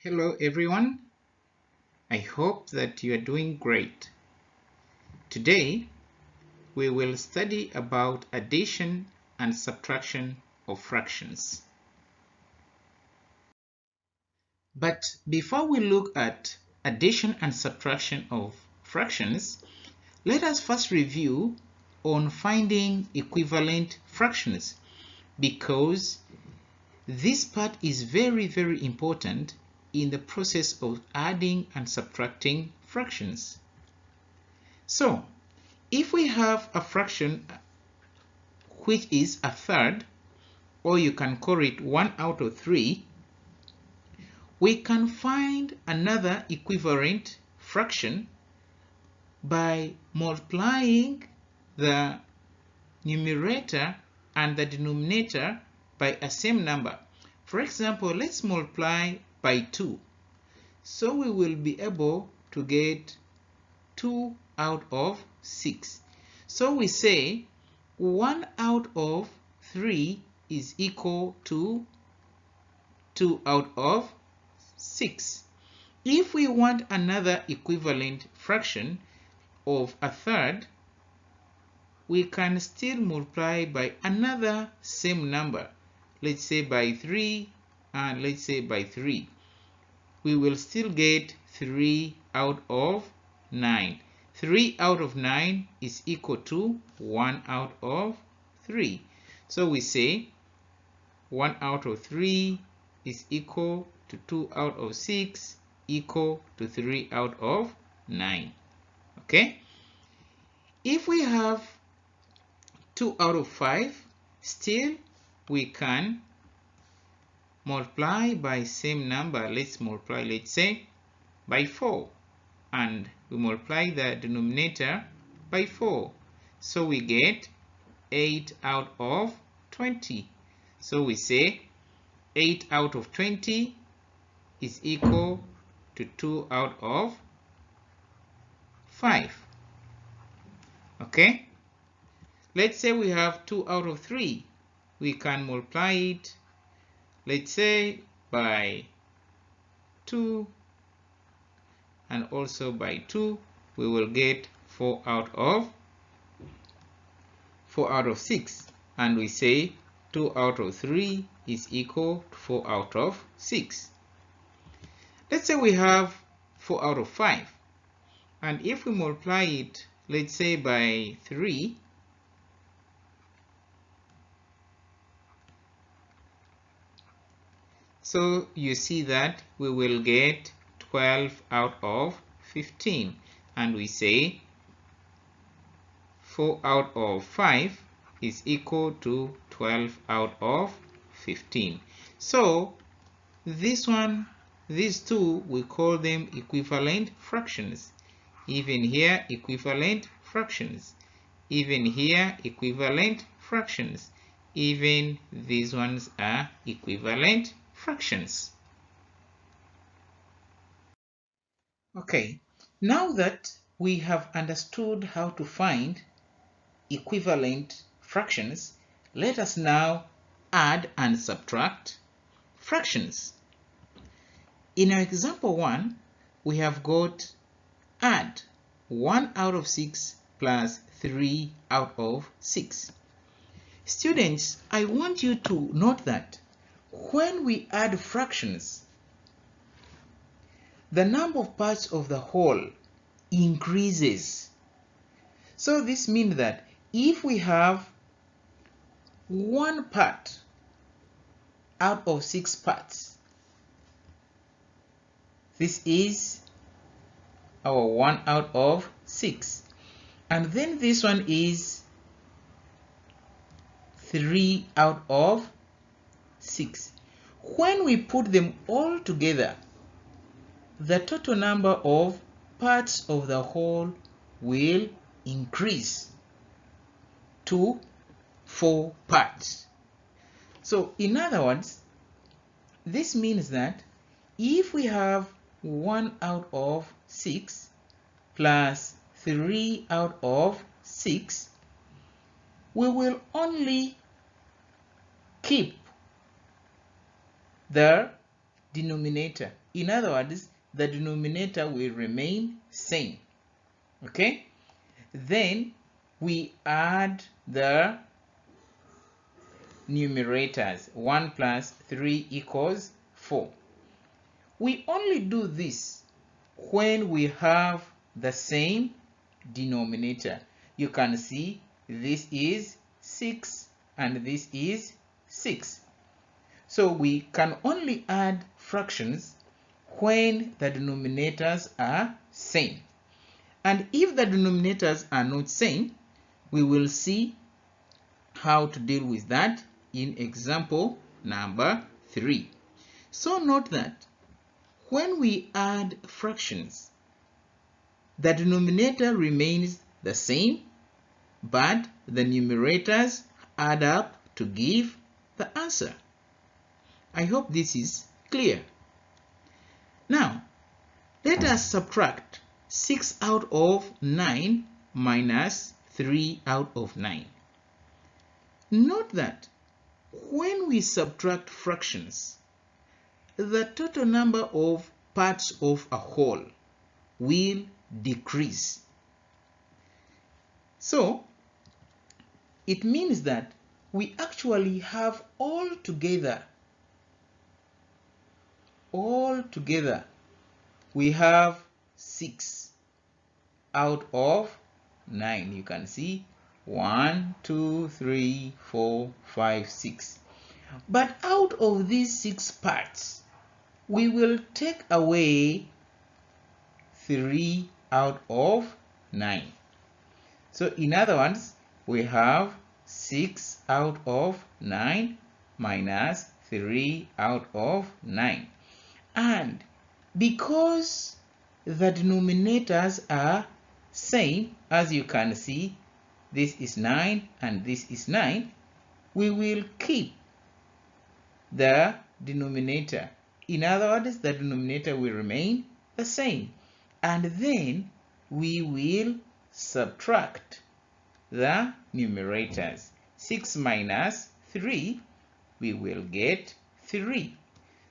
Hello everyone, I hope that you are doing great. Today we will study about addition and subtraction of fractions. But before we look at addition and subtraction of fractions, let us first review on finding equivalent fractions, because this part is very important in the process of adding and subtracting fractions. So, if we have a fraction which is a third, or you can call it 1 out of 3, we can find another equivalent fraction by multiplying the numerator and the denominator by a same number. For example, let's multiply by 2. So we will be able to get 2 out of 6. So we say 1 out of 3 is equal to 2 out of 6. If we want another equivalent fraction of a third, we can still multiply by another same number. Let's say by 3 and let's say by 3. We will still get 3 out of 9. 3 out of 9 is equal to 1 out of 3. So we say 1 out of 3 is equal to 2 out of 6 equal to 3 out of 9. Okay? If we have 2 out of 5, still we can multiply by same number. Let's multiply, let's say, by 4. And we multiply the denominator by 4. So we get 8 out of 20. So we say 8 out of 20 is equal to 2 out of 5. Okay? Let's say we have 2 out of 3. We can multiply it, let's say, by 2 and also by 2. We will get 4 out of 6. And we say 2 out of 3 is equal to 4 out of 6. Let's say we have 4 out of 5. And if we multiply it, let's say by 3, so you see that we will get 12 out of 15. And we say 4 out of 5 is equal to 12 out of 15. So this one, these two, we call them equivalent fractions. Even here, equivalent fractions. Even here, equivalent fractions. Even these ones are equivalent fractions. Okay, now that we have understood how to find equivalent fractions, let us now add and subtract fractions. In our example 1, we have got add 1 out of 6 plus 3 out of 6. Students, I want you to note that when we add fractions, the number of parts of the whole increases. So this means that if we have 1 part out of 6 parts, this is our 1 out of 6. And then this one is 3 out of 6. When we put them all together, the total number of parts of the whole will increase to 4 parts. So in other words, this means that if we have 1 out of 6 plus 3 out of 6, we will only keep the denominator. In other words, the denominator will remain same. Okay? Then we add the numerators. 1 plus 3 equals 4. We only do this when we have the same denominator. You can see this is 6 and this is 6. So we can only add fractions when the denominators are same. And if the denominators are not same, we will see how to deal with that in example number 3. So note that when we add fractions, the denominator remains the same, but the numerators add up to give the answer. I hope this is clear. Now, let us subtract 6 out of 9 minus 3 out of 9. Note that when we subtract fractions, the total number of parts of a whole will decrease. So, it means that we actually have altogether we have 6 out of 9. You can see 1, 2, 3, 4, 5, 6. But out of these 6 parts, we will take away 3 out of 9. So in other words, we have 6 out of 9 minus 3 out of 9. And because the denominators are same, as you can see, this is 9 and this is 9, we will keep the denominator. In other words, the denominator will remain the same. And then we will subtract the numerators. 6 minus 3, we will get 3.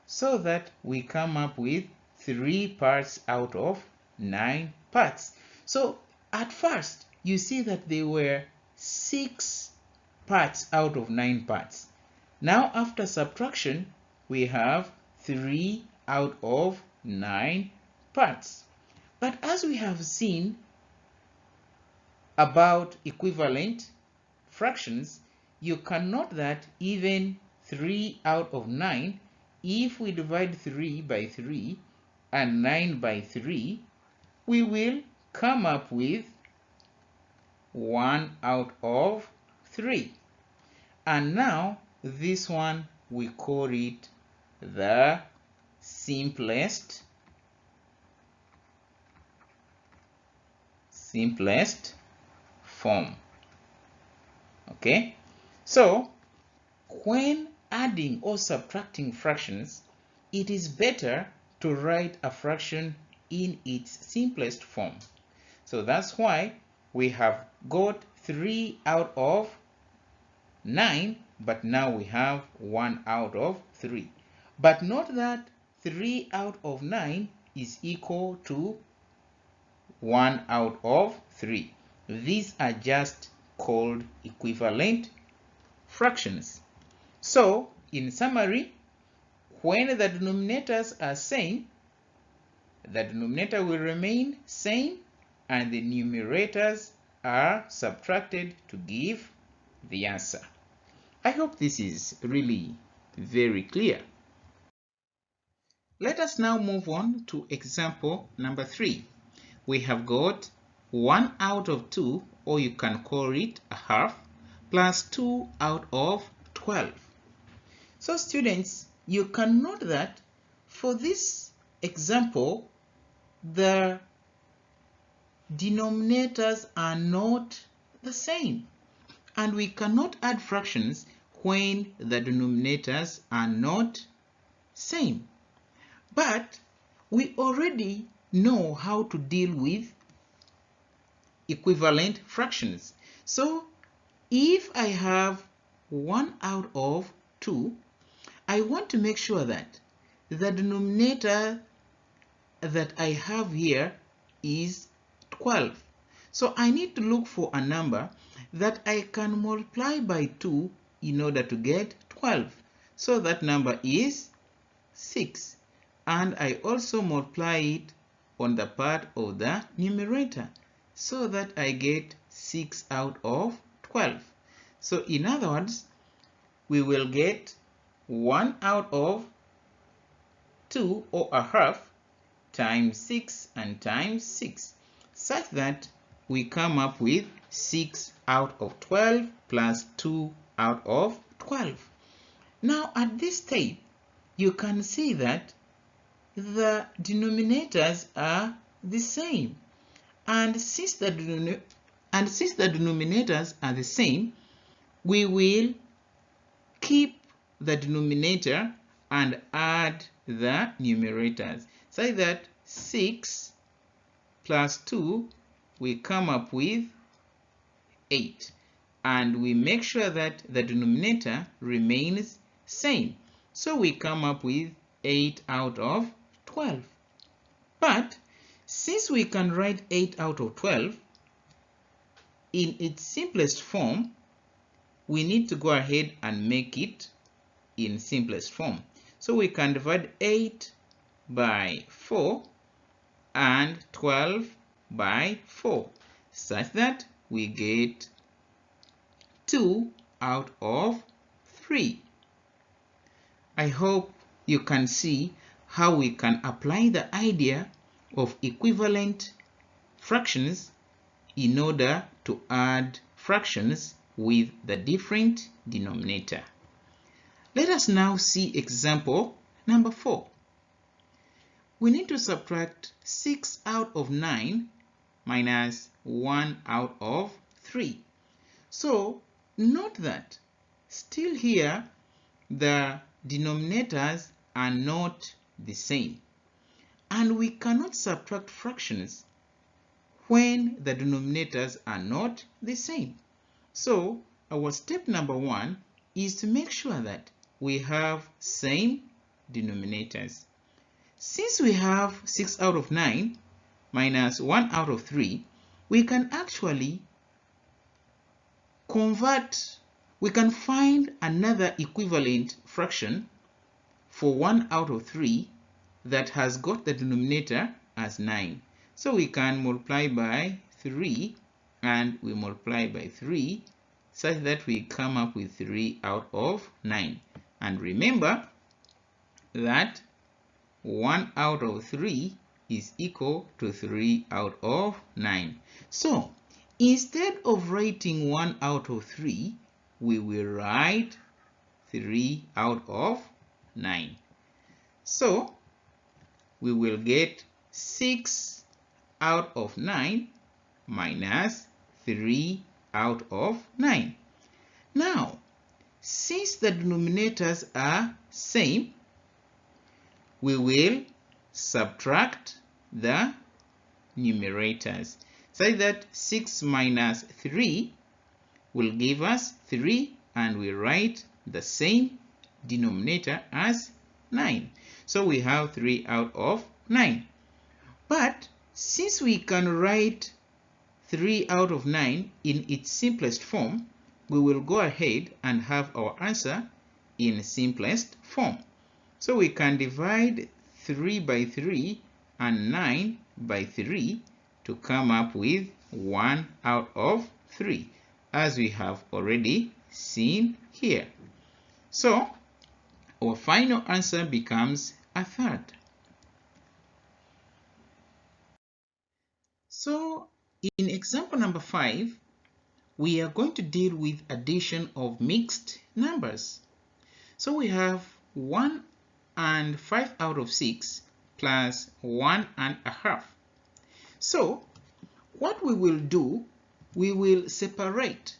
So that we come up with 3 parts out of 9 parts. So at first, you see that there were 6 parts out of 9 parts. Now after subtraction, we have 3 out of 9 parts. But as we have seen about equivalent fractions, you can note that even 3 out of 9, if we divide 3 by 3 and 9 by 3, we will come up with 1 out of 3. And now this one, we call it the simplest form. Okay, so when adding or subtracting fractions, it is better to write a fraction in its simplest form. So that's why we have got 3 out of 9, but now we have 1 out of 3. But note that 3 out of 9 is equal to 1 out of 3. These are just called equivalent fractions. So, in summary, when the denominators are same, the denominator will remain same and the numerators are subtracted to give the answer. I hope this is really very clear. Let us now move on to example number 3. We have got 1 out of 2, or you can call it a half, plus 2 out of 12. So students, you can note that for this example, the denominators are not the same. And we cannot add fractions when the denominators are not same. But we already know how to deal with equivalent fractions. So if I have 1 out of 2, I want to make sure that the denominator that I have here is 12. So I need to look for a number that I can multiply by 2 in order to get 12. So that number is 6. And I also multiply it on the part of the numerator so that I get 6 out of 12. So in other words, we will get 1 out of 2 or a half times 6 and times 6, such that we come up with 6 out of 12 plus 2 out of 12. Now at this step, you can see that the denominators are the same. And since the denominators are the same, we will keep the denominator and add the numerators. Say that 6 plus 2, we come up with 8. And we make sure that the denominator remains same. So we come up with 8 out of 12. But since we can write 8 out of 12 in its simplest form, we need to go ahead and make it in simplest form. So we can divide 8 by 4 and 12 by 4, such that we get 2 out of 3. I hope you can see how we can apply the idea of equivalent fractions in order to add fractions with the different denominator. Let us now see example number 4. We need to subtract 6 out of 9 minus 1 out of 3. So note that still here the denominators are not the same, and we cannot subtract fractions when the denominators are not the same. So our step number 1 is to make sure that we have same denominators. Since we have 6 out of 9 minus 1 out of 3, we can actually we can find another equivalent fraction for 1 out of 3 that has got the denominator as 9. So we can multiply by 3 and we multiply by 3 such that we come up with 3 out of 9. And remember that 1 out of 3 is equal to 3 out of 9. So instead of writing 1 out of 3, we will write 3 out of 9. So we will get 6 out of 9 minus 3 out of 9. Now, since the denominators are same, we will subtract the numerators. Say that 6 minus 3 will give us 3, and we write the same denominator as 9. So we have 3 out of 9. But since we can write 3 out of 9 in its simplest form, we will go ahead and have our answer in simplest form. So we can divide 3 by 3 and 9 by 3 to come up with 1 out of 3, as we have already seen here. So our final answer becomes a third. So in example number 5, we are going to deal with addition of mixed numbers. So we have 1 and 5 out of 6 plus 1 and a half. So what we will do, we will separate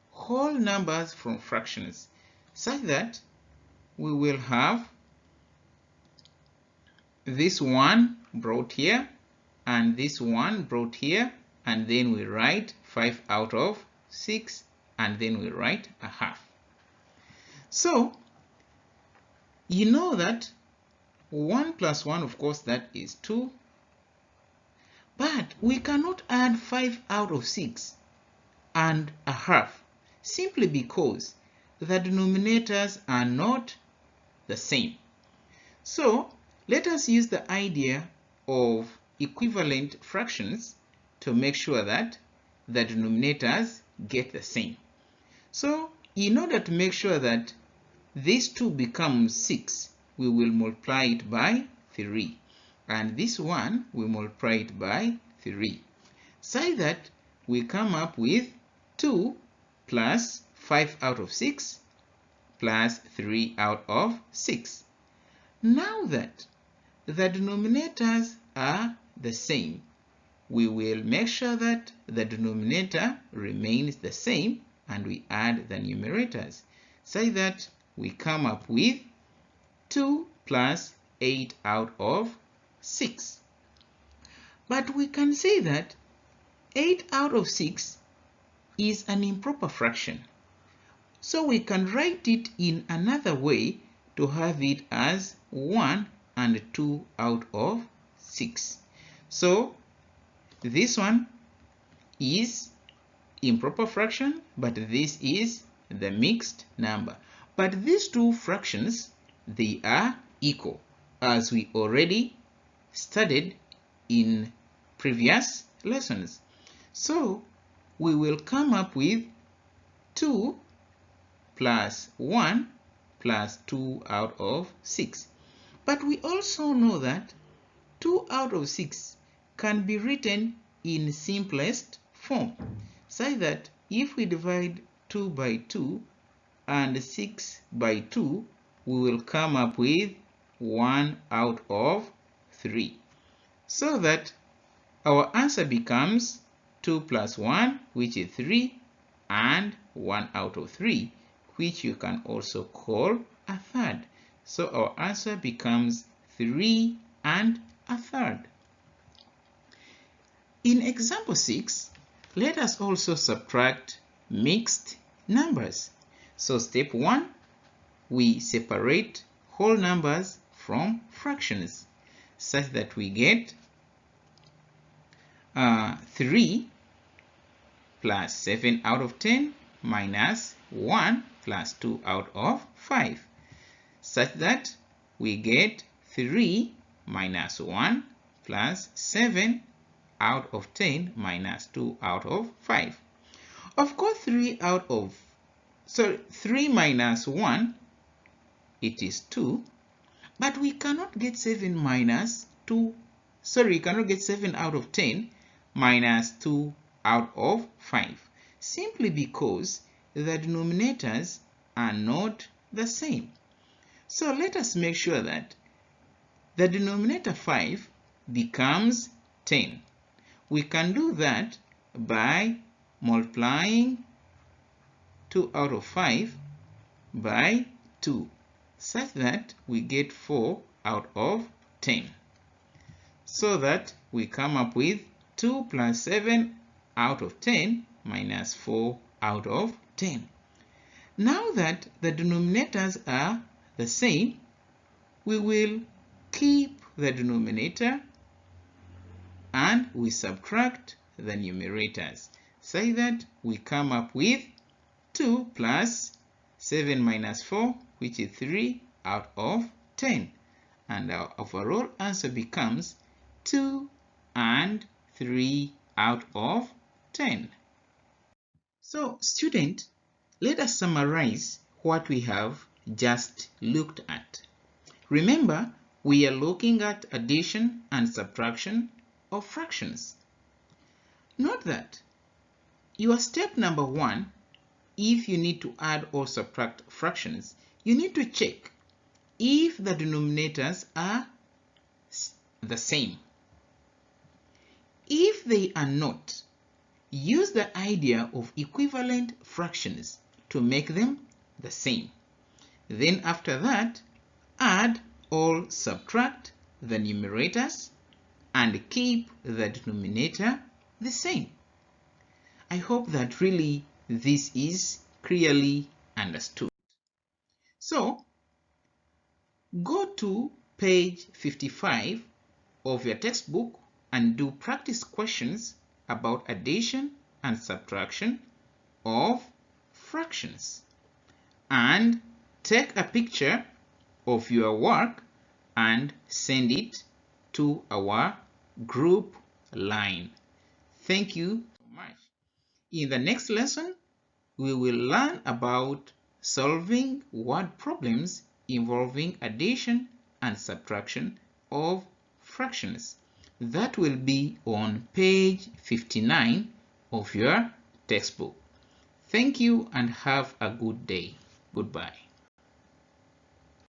whole numbers from fractions such that we will have this one brought here and this one brought here, and then we write 5 out of 6 and then we write a half. So you know that 1 plus 1, of course, that is 2. But we cannot add 5 out of 6 and a half, simply because the denominators are not the same. So let us use the idea of equivalent fractions to make sure that the denominators get the same. So in order to make sure that this 2 becomes 6, we will multiply it by 3. And this one, we multiply it by 3. So that we come up with 2 plus 5 out of 6 plus 3 out of 6. Now that the denominators are the same, we will make sure that the denominator remains the same and we add the numerators. So that we come up with 2 plus 8 out of 6. But we can say that 8 out of 6 is an improper fraction. So we can write it in another way to have it as 1 and 2 out of 6. So this one is improper fraction, but this is the mixed number. But these two fractions, they are equal, as we already studied in previous lessons. So we will come up with 2 plus 1 plus 2 out of 6. But we also know that 2 out of 6 can be written in simplest form, so that if we divide 2 by 2 and 6 by 2, we will come up with 1 out of 3. So that our answer becomes 2 plus 1, which is 3, and 1 out of 3, which you can also call a third. So our answer becomes 3 and a third. In example 6, let us also subtract mixed numbers. So step 1, we separate whole numbers from fractions, such that we get 3 plus 7 out of 10 minus 1 plus 2 out of 5, such that we get 3 minus 1 plus 7 out of 10 minus 2 out of 5. Of course, 3 minus 1, it is 2, but we cannot get 7 minus 2, we cannot get 7 out of 10 minus 2 out of 5, simply because the denominators are not the same. So let us make sure that the denominator 5 becomes 10. We can do that by multiplying 2 out of 5 by 2, such that we get 4 out of 10. So that we come up with 2 plus 7 out of 10 minus 4 out of 10. Now that the denominators are the same, we will keep the denominator and we subtract the numerators, so that we come up with 2 plus 7 minus 4, which is 3 out of 10. And our overall answer becomes 2 and 3 out of 10. So student, let us summarize what we have just looked at. Remember, we are looking at addition and subtraction of fractions. Note that your step number 1, if you need to add or subtract fractions, you need to check if the denominators are the same. If they are not, use the idea of equivalent fractions to make them the same. Then after that, add or subtract the numerators and keep the denominator the same. I hope that really this is clearly understood. So go to page 55 of your textbook and do practice questions about addition and subtraction of fractions. And take a picture of your work and send it to our group line. Thank you so much. In the next lesson, we will learn about solving word problems involving addition and subtraction of fractions. That will be on page 59 of your textbook. Thank you and have a good day. Goodbye.